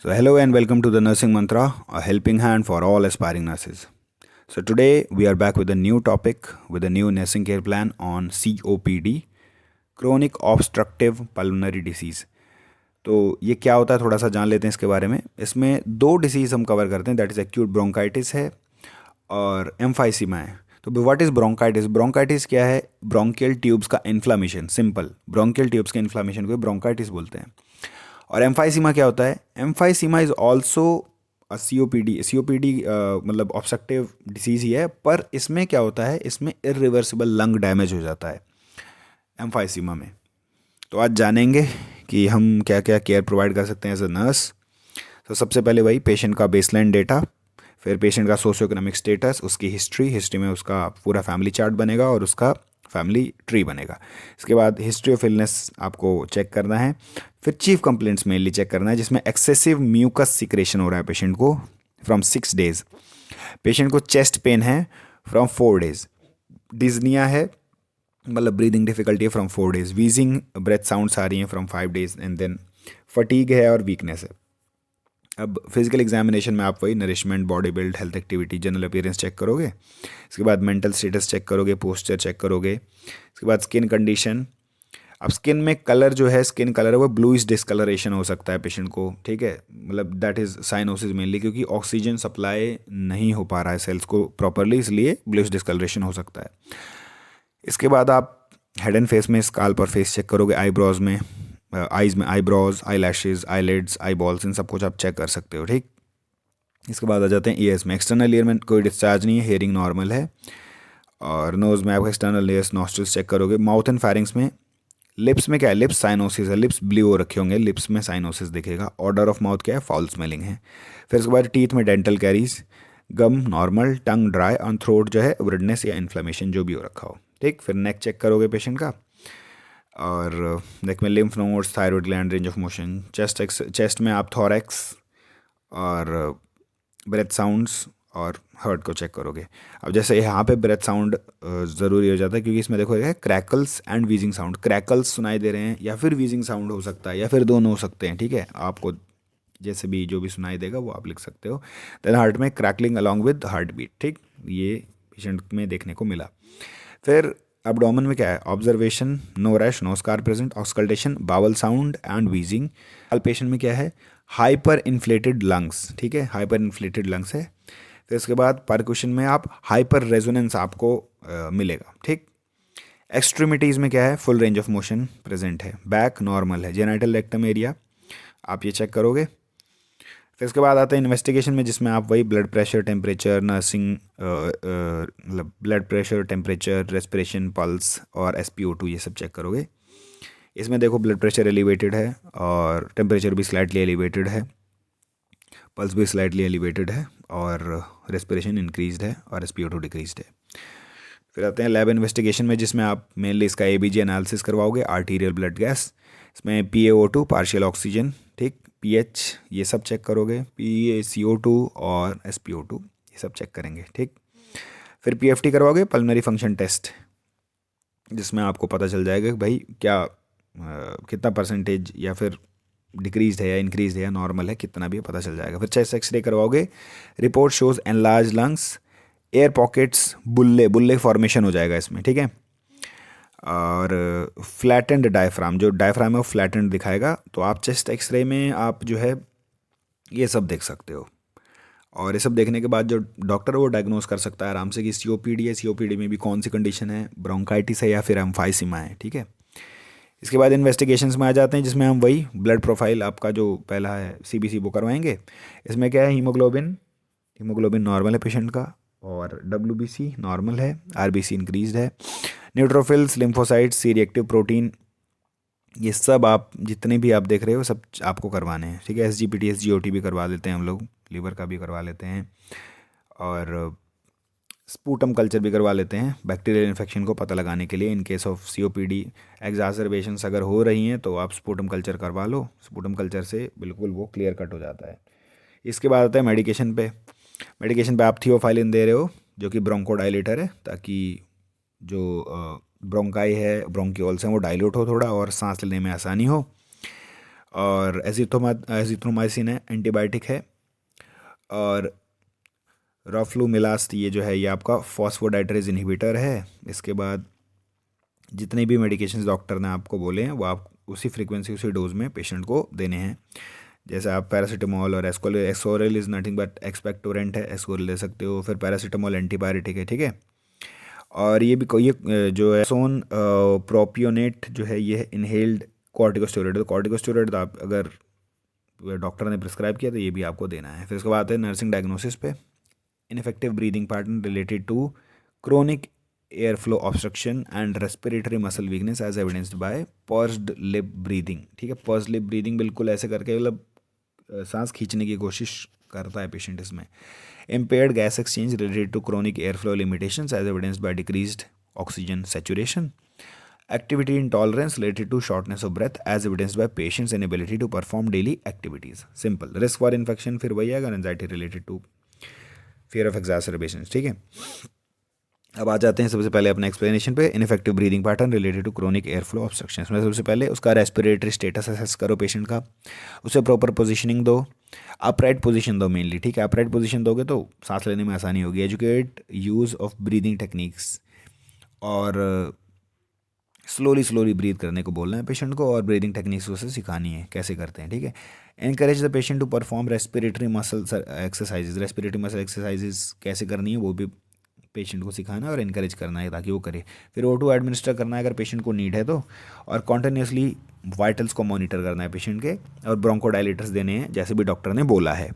So, hello and welcome to the Nursing Mantra, a helping hand for all aspiring nurses. So, today we are back with a new topic with a new nursing care plan on COPD, chronic obstructive pulmonary disease. तो ये क्या होता है थोड़ा सा जान लेते हैं इसके बारे में। इसमें दो डिसीज़ हम कवर करते हैं, दैट इज़ एक्यूट ब्रोंकाइटिस है और एम्फाइसीमा है। तो व्हाट इज़ ब्रोंकाइटिस? ब्रोंकाइटिस क्या है? ब्रोंकियल ट्यूब्स का इन्फ्लामेशन, सिंपल ब्रोंकियल ट्यूब्स के इन्फ्लामेशन को ब्रोंकाइटिस बोलते हैं। और एम्फाइसीमा क्या होता है? Emphysema is also COPD. COPD मतलब ऑब्स्ट्रक्टिव डिसीज ही है, पर इसमें क्या होता है, इसमें इरिवर्सिबल लंग डैमेज हो जाता है एम्फाइसीमा में। तो आज जानेंगे कि हम क्या क्या केयर प्रोवाइड कर सकते हैं एज अ नर्स। तो सबसे पहले वही पेशेंट का बेसलाइन डेटा, फिर पेशेंट का सोशियो इकोनॉमिक स्टेटस, उसकी हिस्ट्री में उसका पूरा फैमिली चार्ट बनेगा और उसका फैमिली ट्री बनेगा। इसके बाद हिस्ट्री ऑफ इलनेस आपको चेक करना है। फिर चीफ कंप्लेंट्स मेनली चेक करना है, जिसमें एक्सेसिव म्यूकस सिक्रेशन हो रहा है पेशेंट को फ्रॉम 6 डेज, पेशेंट को चेस्ट पेन है फ्रॉम 4 डेज, डिजनिया है मतलब ब्रीदिंग डिफिकल्टी है from 4 days, wheezing breath sounds आ रही हैं from 5 days, and then fatigue है और वीकनेस है। अब फिजिकल एग्जामिनेशन में आप वही nourishment, body build, health activity, general appearance check करोगे। इसके बाद मेंटल स्टेटस चेक करोगे, पोस्चर चेक करोगे। इसके बाद स्किन कंडीशन। अब स्किन में कलर जो है, स्किन कलर है वो ब्लूइश डिस्कलरेशन हो सकता है पेशेंट को, ठीक है, मतलब दैट इज़ साइनोसिस मेनली, क्योंकि ऑक्सीजन सप्लाई नहीं हो पा रहा है सेल्स को प्रॉपरली, इसलिए ब्लूइश डिस्कलरेशन हो सकता है। इसके बाद आप हेड एंड फेस में स्काल्प और फेस चेक करोगे, आईब्रोज में, आईज में आईब्रोज, आई लैशेज, आई लिड्स, आई बॉल्स, इन सब कुछ आप चेक कर सकते हो, ठीक। इसके बाद आ जाते हैं ईयर्स में। एक्सटर्नल ईयर में कोई डिस्चार्ज नहीं है, हेयरिंग नॉर्मल है। और नोज में आप एक्सटर्नल ईयर्स, नॉस्ट्रल्स चेक करोगे। माउथ एंड फेरिंग्स में, लिप्स में क्या है, लिप्स साइनोसिस है, लिप्स ब्लू हो रखे होंगे, लिप्स में साइनोसिस दिखेगा। ऑर्डर ऑफ माउथ क्या है, फाउल स्मेलिंग है। फिर उसके बाद टीथ में dental caries, gum normal, tongue dry, on throat जो है रेडनेस या इन्फ्लेमेशन जो भी हो रखा हो, ठीक। फिर नेक चेक करोगे पेशेंट का, और नेक में lymph nodes, thyroid gland, range of motion. Chest में आप थोरैक्स और ब्रेथ साउंड्स और हार्ट को चेक करोगे। अब जैसे यहाँ पे ब्रेथ साउंड ज़रूरी हो जाता है, क्योंकि इसमें देखो crackles and wheezing sound, crackles सुनाई दे रहे हैं या फिर वीजिंग साउंड हो सकता है, या फिर दोनों हो सकते हैं, ठीक है। आपको जैसे भी जो भी सुनाई देगा वो आप लिख सकते हो। देन हार्ट में crackling along with heart beat, ठीक, ये पेशेंट में देखने को मिला। फिर एब्डोमेन में क्या है, observation, no rash, no scar present, auscultation, bowel sound and wheezing. Patient में क्या है, हाइपर इन्फ्लेटेड लंग्स, ठीक है, हाइपर इन्फ्लेटेड लंग्स है। फिर इसके बाद परक्यूशन में आप हाइपर रेजोनेंस आपको मिलेगा, ठीक। एक्सट्रीमिटीज़ में क्या है, full range of motion present है, बैक नॉर्मल है, जेनाइटल रेक्टम एरिया आप ये चेक करोगे। फिर इसके बाद आता है इन्वेस्टिगेशन में, जिसमें आप वही ब्लड प्रेशर, टेम्परेचर, नर्सिंग मतलब blood pressure, temperature, respiration, pulse और SpO2 ये सब चेक करोगे। इसमें देखो ब्लड प्रेशर एलिवेटेड है और टेम्परेचर भी स्लाइटली एलिवेटेड है, पल्स भी स्लाइटली एलिवेटेड है और रेस्पिरेशन इंक्रीज्ड है और SpO2 डिक्रीज्ड है। फिर आते हैं लैब इन्वेस्टिगेशन में, जिसमें आप मेनली इसका ABG एनालिसिस करवाओगे, आर्टीरियल ब्लड गैस, इसमें PaO2 पार्शियल ऑक्सीजन, ठीक, pH ये सब चेक करोगे, PaCO2 और SpO2 ये सब चेक करेंगे, ठीक। फिर PFT करवाओगे, पल्मोनरी फंक्शन टेस्ट, जिसमें आपको पता चल जाएगा कि भाई क्या कितना परसेंटेज या फिर डिक्रीज है या इंक्रीज है या नॉर्मल है, कितना भी पता चल जाएगा। फिर चेस्ट एक्सरे करवाओगे, report shows enlarge lungs, air pockets, bullae bullae formation हो जाएगा इसमें, ठीक है। और फ्लैटेंड डायफ्राम, जो डायफ्राम है वो फ्लैटेंड दिखाएगा। तो आप चेस्ट एक्सरे में आप जो है ये सब देख सकते हो, और ये सब देखने के बाद जो डॉक्टर है वो डायग्नोज कर सकता है आराम से कि COPD है, COPD में भी कौन सी कंडीशन है, ब्रोंकाइटिस है या फिर एम्फाइसीमा है, ठीक है। इसके बाद इन्वेस्टिगेशंस में आ जाते हैं, जिसमें हम वही ब्लड प्रोफाइल आपका जो पहला है CBC वो करवाएंगे। इसमें क्या है, हीमोग्लोबिन, हीमोग्लोबिन नॉर्मल है पेशेंट का, और WBC नॉर्मल है, RBC इंक्रीज्ड है, neutrophils, lymphocytes, C reactive protein, ये सब आप जितने भी आप देख रहे हो सब आपको करवाने हैं, ठीक है। SGPT SGOT भी करवा लेते हैं हम लोग, लीवर का भी करवा लेते हैं, और स्पूटम कल्चर भी करवा लेते हैं बैक्टीरियल इन्फेक्शन को पता लगाने के लिए। इन केस ऑफ COPD एग्जाजर्बेशंस अगर हो रही हैं तो आप स्पूटम कल्चर करवा लो, स्पूटम कल्चर से बिल्कुल वो क्लियर कट हो जाता है। इसके बाद आता है मेडिकेशन पे। मेडिकेशन पे आप थियोफाइलिन दे रहे हो, जो कि ब्रोंकोडाइलेटर है, ताकि जो ब्रोंकाई है, ब्रोंक्यूल्स हैं, वो डाइल्यूट हो थोड़ा और सांस लेने में आसानी हो। और एजिथ्रोमाइसिन है, एंटीबायोटिक है। और रोफ्लुमिलास्ट ये जो है ये आपका फॉस्फोडाइटरेज इनहिबिटर है। इसके बाद जितने भी मेडिकेशंस डॉक्टर ने आपको बोले हैं वो आप उसी फ्रीक्वेंसी उसी डोज में पेशेंट को देने हैं। जैसे आप पैरासीटामोल और Ascoril is nothing but expectorant है, एस्कोरिल ले सकते हो। फिर पैरासीटामोल एंटीबायोटिक है, ठीक है। और ये भी ये जो है सोन प्रोपियोनेट जो है ये इनहेल्ड कॉर्टिकोस्टेरॉइड। तो कॉर्टिकोस्टेरॉइड आप अगर डॉक्टर ने प्रिस्क्राइब किया तो ये भी आपको देना है। फिर उसके बाद है नर्सिंग डायग्नोसिस पे, infective breathing pattern related to chronic air flow obstruction and respiratory muscle weakness as evidenced by pursed lip breathing, ठीक है। पर्स्ड लिप ब्रीदिंग बिल्कुल ऐसे करके मतलब सांस खींचने की कोशिश करता है पेशेंट इसमें। Impaired gas exchange related to chronic air flow limitations as evidenced by decreased oxygen saturation. Activity intolerance related to shortness of breath as evidenced by patient's inability to perform daily activities. Simple. Risk for infection फिर वही आएगा, anxiety related to fear of exacerbations, ठीक है। अब आ जाते हैं सबसे पहले अपने एक्सप्लेनेशन पे। Infective breathing pattern related to chronic air flow obstruction में सबसे पहले उसका रेस्पिरेटरी स्टेटस असेस करो पेशेंट का, उसे प्रॉपर पोजीशनिंग दो, अपराइट पोजीशन दो मेनली, ठीक है। अपराइट पोजीशन दोगे तो सांस लेने में आसानी होगी। Educate use of breathing techniques, और स्लोली ब्रीथ करने को बोलना है पेशेंट को, और ब्रीदिंग टेक्निक्स उसे सिखानी है कैसे करते हैं, ठीक है। Encourage the patient to perform respiratory muscle exercises. Respiratory muscle exercises कैसे करनी है वो भी पेशेंट को सिखाना है और इनकरेज करना है ताकि वो करे। फिर O2 एडमिनिस्टर करना है अगर पेशेंट को नीड है तो, और कॉन्टिन्यूसली वाइटल्स को मॉनिटर करना है पेशेंट के, और ब्रोंकोडाइलेटर्स देने हैं जैसे भी डॉक्टर ने बोला है।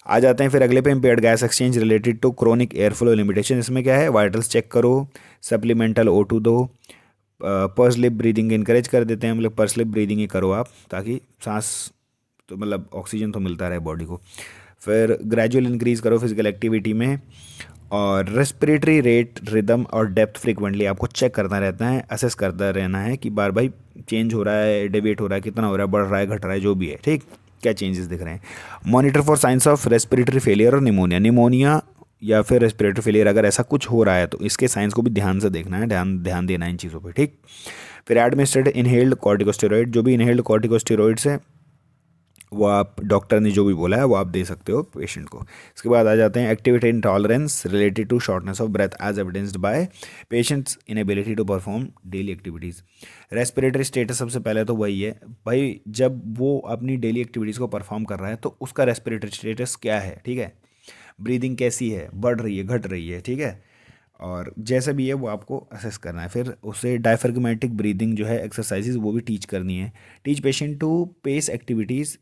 आ जाते हैं फिर अगले पे, impaired gas exchange related to chronic air flow limitation. इसमें क्या है, वाइटल्स चेक करो, सप्लीमेंटल O2 दो, पर्स लिप ब्रीदिंग इनकरेज कर देते हैं, मतलब पर्स लिप ब्रीदिंग ही करो आप ताकि सांस तो मतलब ऑक्सीजन तो मिलता रहे बॉडी को। फिर ग्रेजुअल इंक्रीज करो फिजिकल एक्टिविटी में, और रेस्पिरेटरी रेट, रिदम और डेप्थ फ्रिक्वेंटली आपको चेक करना रहता है, असेस करता रहना है कि बार भाई चेंज हो रहा है, डेविएट हो रहा है, कितना हो रहा है, बढ़ रहा है, घट रहा है, जो भी है, ठीक, क्या चेंजेस दिख रहे हैं। Monitor for science of respiratory failure और निमोनिया या फिर रेस्पिरेटरी फेलियर, अगर ऐसा कुछ हो रहा है तो इसके साइंस को भी ध्यान से देखना है, ध्यान देना है इन चीज़ों पे, ठीक। फिर एडमिनिस्ट्रेड इनहेल्ड कॉर्टिकोस्टेरॉइड, जो भी इनहेल्ड कॉर्टिकोस्टेरॉइड्स है वो आप डॉक्टर ने जो भी बोला है वो आप दे सकते हो पेशेंट को। इसके बाद आ जाते हैं activity intolerance related to shortness of breath as evidenced by patient's inability to perform daily activities. Respiratory status सबसे पहले तो वही है भाई, जब वो अपनी डेली एक्टिविटीज़ को परफॉर्म कर रहा है तो उसका रेस्पिरेटरी स्टेटस क्या है, ठीक है। ब्रीदिंग कैसी है, बढ़ रही है, घट रही है, ठीक है। और जैसा भी है वो आपको असेस करना है। फिर उसे डायफ्राग्मेटिक ब्रीदिंग जो है एक्सरसाइजेज वो भी टीच करनी है। Teach patient to pace activities,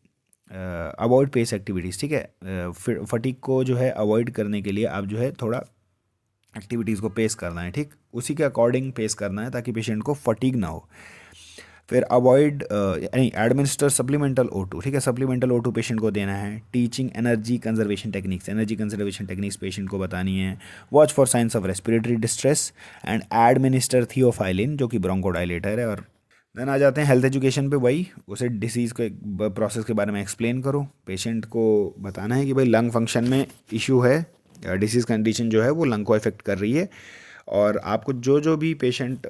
avoid pace activities, ठीक है। फटीक को जो है अवॉइड करने के लिए आप जो है थोड़ा एक्टिविटीज़ को पेस करना है, ठीक, उसी के अकॉर्डिंग पेस करना है ताकि पेशेंट को फटीग ना हो। फिर अवॉइड यानी एडमिनिस्टर सप्लीमेंटल O2, ठीक है, सप्लीमेंटल O2 पेशेंट को देना है। Teaching energy conservation techniques, energy conservation techniques patient को बतानी है। Watch for science of respiratory distress and administer theophylline जो कि ब्रोंकोडाइलेटर है। और देन आ जाते हैं हेल्थ एजुकेशन पे, वही उसे डिसीज़ के प्रोसेस के बारे में एक्सप्लेन करो। पेशेंट को बताना है कि भाई लंग फंक्शन में इशू है, डिसीज़ कंडीशन जो है वो लंग को इफेक्ट कर रही है, और आपको जो जो भी पेशेंट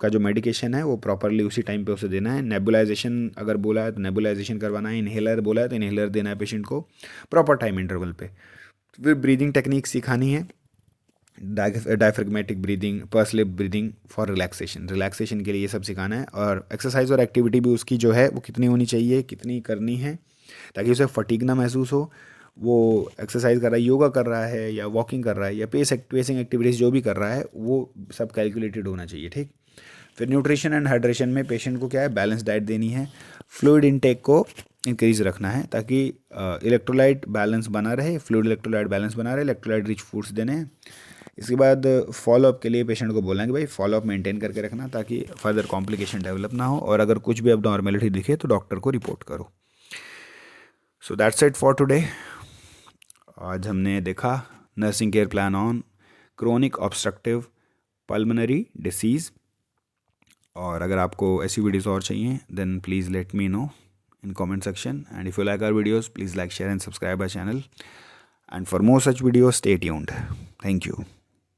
का जो मेडिकेशन है वो प्रॉपरली उसी टाइम पे उसे देना है। नेबुलाइजेशन अगर बोला है तो नेबुलाइजेशन करवाना है, इन्हेलर बोला है तो इन्हेलर देना है पेशेंट को प्रॉपर टाइम इंटरवल पे। फिर ब्रीदिंग टेक्निक सिखानी है, diaphragmatic breathing, purse lip breathing for relaxation के लिए ये सब सिखाना है। और एक्सरसाइज और एक्टिविटी भी उसकी जो है वो कितनी होनी चाहिए, कितनी करनी है, ताकि उसे फटीग ना महसूस हो। वो एक्सरसाइज कर रहा है, योगा कर रहा है या वॉकिंग कर रहा है या पेसिंग एक्टिविटीज़ जो भी कर रहा है वो सब कैलकुलेटेड होना चाहिए, ठीक। फिर न्यूट्रिशन एंड हाइड्रेशन में पेशेंट को क्या है, बैलेंस डाइट देनी है। फ्लूइड इनटेक को इंक्रीज रखना है ताकि इलेक्ट्रोलाइट बैलेंस बना रहे, फ्लूइड इलेक्ट्रोलाइट बैलेंस बना रहे, इलेक्ट्रोलाइट रिच फूड्स देने हैं। इसके बाद फॉलोअप के लिए पेशेंट को बोलना है कि भाई फॉलोअप मेंटेन करके रखना ताकि फर्दर कॉम्प्लिकेशन डेवलप ना हो, और अगर कुछ भी अब नॉर्मेलिटी दिखे तो डॉक्टर को रिपोर्ट करो। So that's it for today. आज हमने देखा nursing care plan on chronic obstructive pulmonary disease, और अगर आपको ऐसी वीडियोस और चाहिए then please let me know in comment section, and if you like our videos please like, share and subscribe our channel, and for more such videos stay tuned. Thank you.